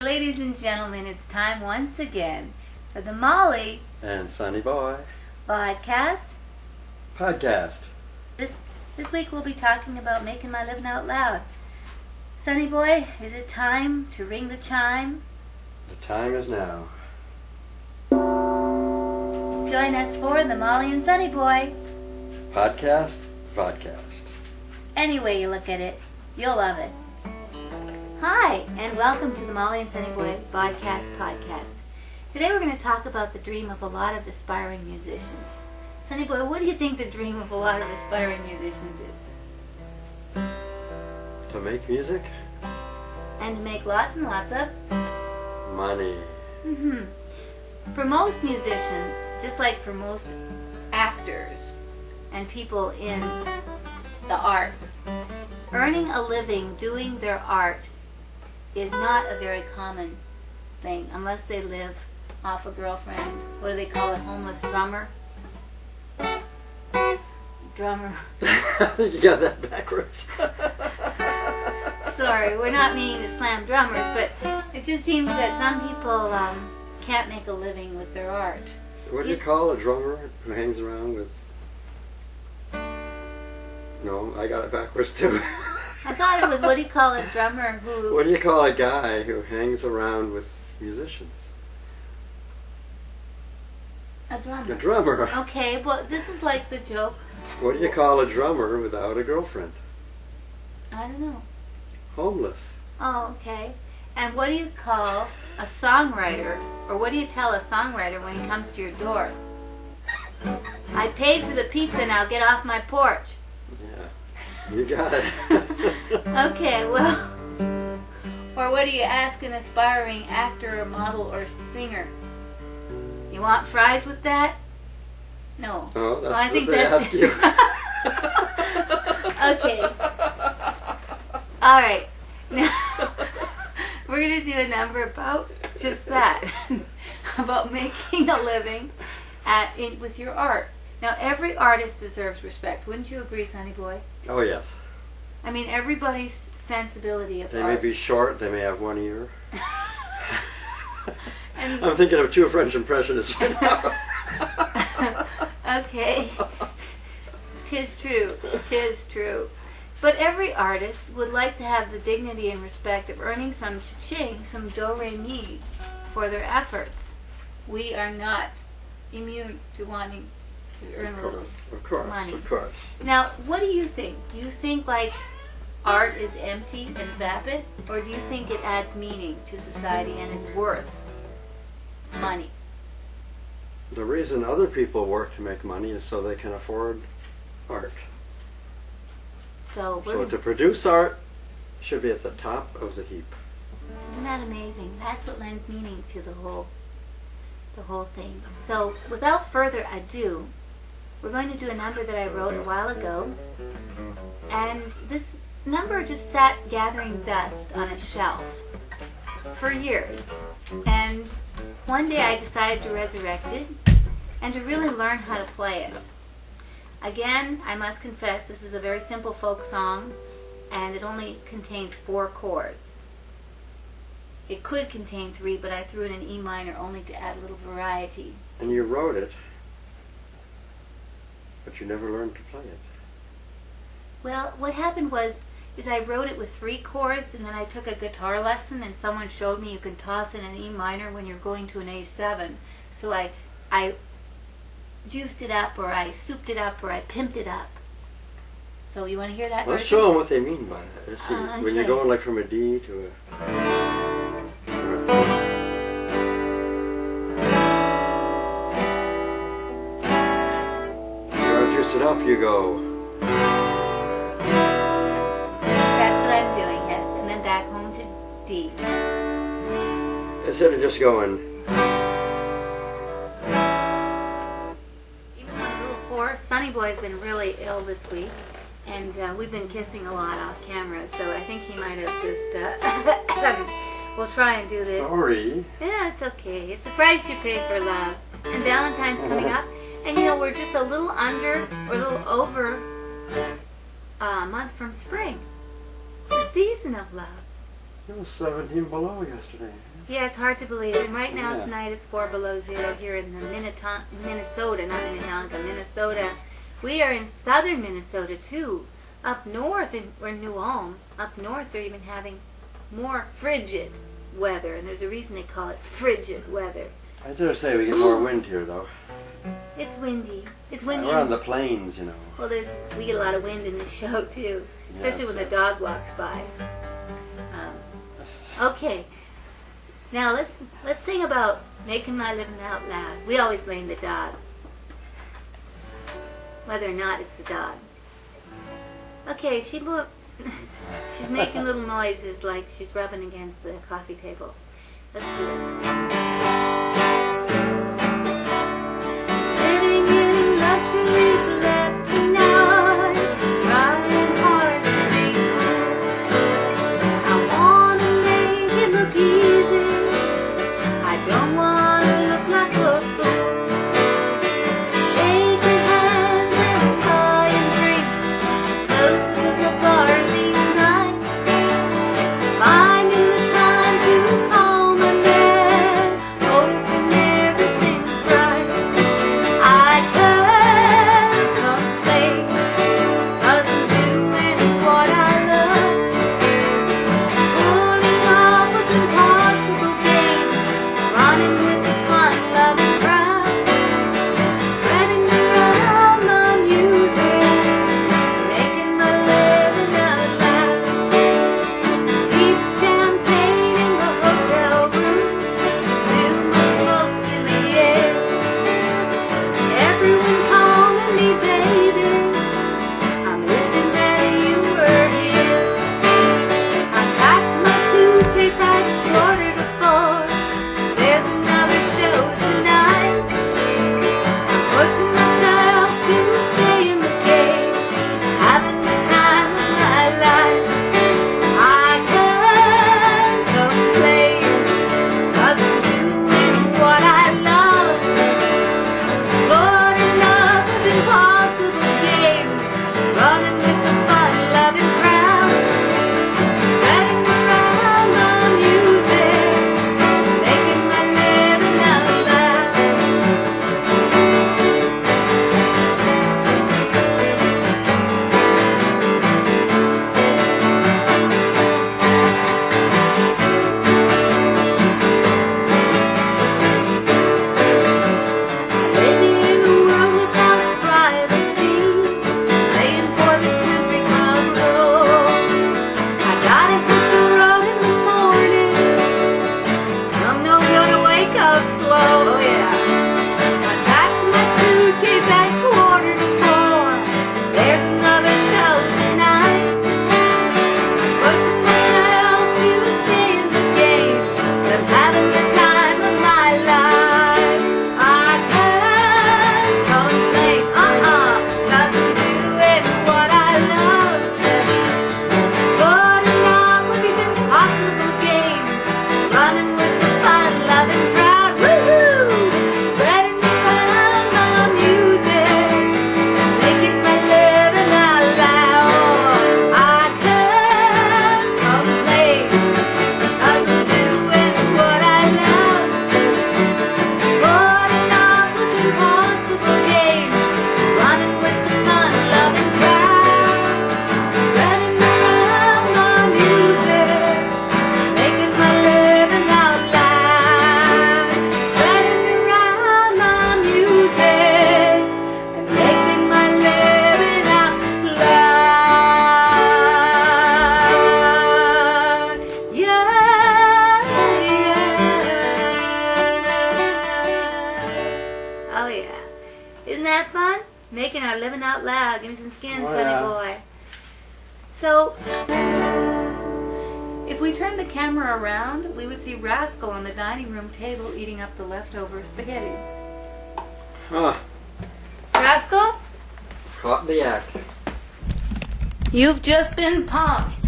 Ladies and gentlemen, it's time once again for the Molly and Sonny Boy Vodcast. Podcast. This week we'll be talking about making my living out loud. Sonny Boy, is it time to ring the chime? The time is now. Join us for the Molly and Sonny Boy Podcast. Any way you look at it, you'll love it. Hi, and welcome to the Molly and Sonny Boy Vodcast podcast. Today we're going to talk about the dream of a lot of aspiring musicians. Sonny Boy, what do you think the dream of a lot of aspiring musicians is? To make music? And to make lots and lots of money. For most musicians, just like for most actors and people in the arts, earning a living doing their art is not a very common thing unless they live off a girlfriend. What do they call it? Homeless drummer? Drummer. You got that backwards. Sorry, we're not meaning to slam drummers, but it just seems that some people can't make a living with their art. What do you call a drummer who hangs around with... No, I got it backwards too. I thought it was, what do you call a drummer who... What do you call a guy who hangs around with musicians? A drummer. A drummer. Okay, well, this is like the joke. What do you call a drummer without a girlfriend? I don't know. Homeless. Oh, okay. And what do you call a songwriter, or what do you tell a songwriter when he comes to your door? I paid for the pizza, now get off my porch. Yeah, you got it. Okay, well, or what do you ask an aspiring actor or model or singer? You want fries with that? No. Oh, that's well, I what think they that's ask you. Okay. All right. Now we're gonna do a number about just that, about making a living with your art. Now, every artist deserves respect. Wouldn't you agree, Sonny Boy? Oh, yes. I mean, everybody's sensibility of They art. may be short, they may have one ear. And I'm thinking of two French impressionists right now. okay. 'Tis true. But every artist would like to have the dignity and respect of earning some cha-ching, some do-re-mi for their efforts. We are not immune to wanting to earn a little money. Of course. Now, what do you think? Do you think like art is empty and vapid, or do you think it adds meaning to society and is worth money? The reason other people work to make money is so they can afford art. So to produce art should be at the top of the heap. Isn't that amazing? That's what lends meaning to the whole thing. So without further ado, we're going to do a number that I wrote a while ago, and this number just sat gathering dust on a shelf for years, and one day I decided to resurrect it and to really learn how to play it. Again, I must confess, this is a very simple folk song, and it only contains 4 chords. It could contain 3, but I threw in an E minor only to add a little variety. And you wrote it, but you never learned to play it. Well, what happened is I wrote it with 3 chords, and then I took a guitar lesson, and someone showed me you can toss in an E minor when you're going to an A7. So I juiced it up, or I souped it up, or I pimped it up. So you want to hear that Let's version? show them what they mean by that. Let's see, when you're going like from a D to a... Juice it up, you go. That's what I'm doing, yes. And then back home to D. Instead of just going... Even though I'm a little hoarse, Sonny Boy's been really ill this week. And we've been kissing a lot off camera, so I think he might have just... We'll try and do this. Sorry. Yeah, it's okay. It's the price you pay for love. And Valentine's coming up. And you know, we're just a little under or a little over a month from spring. The season of love. It was 17 below yesterday. Yeah, it's hard to believe. And right now, Yeah. tonight, it's 4 below zero here in the Minnesota, not Minnetonka, Minnesota. We are in southern Minnesota, too. Up north, we're in New Ulm. Up north, they're even having more frigid weather. And there's a reason they call it frigid weather. I dare say we get more wind here, though. It's windy. It's windy. We're on the plains, you know. Well, we get a lot of wind in this show, too. Especially Yes, when yes. the dog walks by. Okay. Now let's sing about making my living out loud. We always blame the dog, whether or not it's the dog. Okay, she's making little noises like she's rubbing against the coffee table. Let's do it. Sitting in luxuries left tonight, trying hard to be cool. I wanna make it look easy. I don't wanna look like a fool. Shaking hands and buying drinks, close to the bars each night. Finding the time to call my man, hoping everything's right. I can't complain, 'cause I'm doing what I love. Pulling off with impossible games, running with the fun, loving crowd, spreading around my music, making my living out loud. Cheap champagne in the hotel room, too much smoke in the air. Everyone calling me baby, I'm wishing that you were here. I packed my suitcase at 3:45. There's another show tonight. I'm pushing myself to stay in the game, having the time of my life. I can't complain, 'cause I'm doing what I love. But enough of impossible games, running with the fun-loving crowd, spreading around my music, making my living out loud. Living in a world without privacy, paying for the country club road. I gotta hit the road in the morning, I'm no gonna wake up slow, oh yeah. I packed my suitcase at 3:45. There's another show tonight. Pushing myself to stay in the game, I'm having the time of my life. I can't complain, 'cause I'm doing what I love. But enough with these impossible games, running with the fun-loving crowd, woo-hoo! Spreading around my music, making my living out loud. I can't complain, 'cause I'm doing what I love. But enough with impossible games, running with the fun-loving crowd, spreading around my music, making my living out loud. Spreading around my music, and making my living out loud. Yeah, yeah. Oh yeah. Isn't that fun? Making our living out loud. Give me some skin, Oh, Sonny yeah. boy. So, if we turned the camera around, we would see Rascal on the dining room table eating up the leftover spaghetti. Huh. Rascal, Caught the act. you've just been punked.